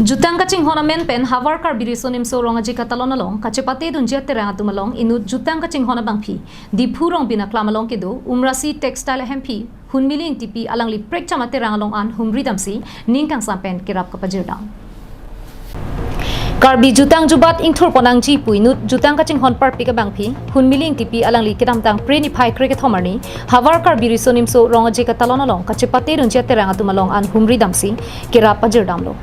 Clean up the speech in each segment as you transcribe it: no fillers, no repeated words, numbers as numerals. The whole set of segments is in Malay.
Jutang kachinghon men pen havar kar birisonim so ronga ji katalon along kachepate dunji aterank atum along inut jutang kachinghon bangphi diphurong binaklam along kedo umrasi textile hempi Hunmili Engtipi alang li prek chama aterank along an humri damsi ningkang sampen kerap kapajerdang Karbi jutang jubat ingthur ponang ji puinut jutang kachinghon par pika bangphi Hunmili Engtipi alang li kedamtang preni phai kreke thomarni havar kar birisonim so ronga ji katalon along kachepate dunji aterank atum along an humri damsi kerap pajerdam lo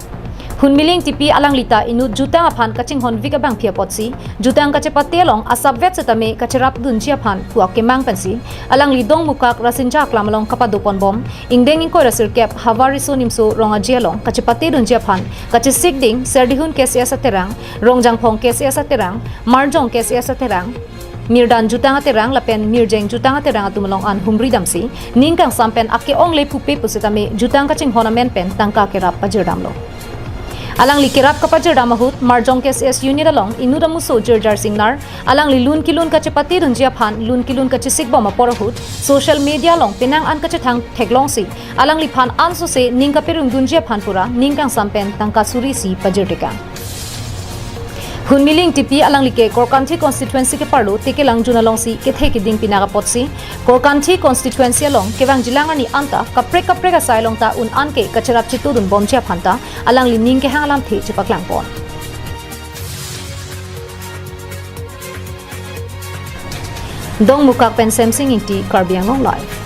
Hunmili Engtipi alang lita inut jutang aphan kachinghon vika bang phia potsi jutang kachepate long asabvet setame kacherap dunji aphan huak kemang pensi alang lidong mukak rasinja klamalong kapadopon bom ingdeng ingko rasir kep havariso nimso ronga jialong kachepate dunji aphan kachisik ding serdihun kesia saterang rongjang phong kesia saterang marjong kesia saterang Mirdan jutang aterang lapen mirjeng jutang aterang atumalong an humri damsi ningkang sampen ake ong le pupe pusitame jutang kachinghon men pen tangka kerap pajerdamlo Alang li kerap kapajerdam mahut marjong KSS unit along inudamu sojer jar singnar alang li lun kilun kachepate dunji aphan lun kilun kachisik boma porahut social media long pinang an kachethang theklong si alang li phan an so se ningka perung dunji aphan pura ningkang sampen tangka suri si pajerdeka Hunmili Engtipi alang like Korkanthi constituency ke parlo teke lang junalong si kethe ke ding pinaga potsi Korkanthi constituency along kewang jilangani anta kaprek asailong ta un an ke kacharap chitu dun bomcha phanta alang li ning ke hangalam the chipaklang pon Dong mukak pen semsing inti karbiang long life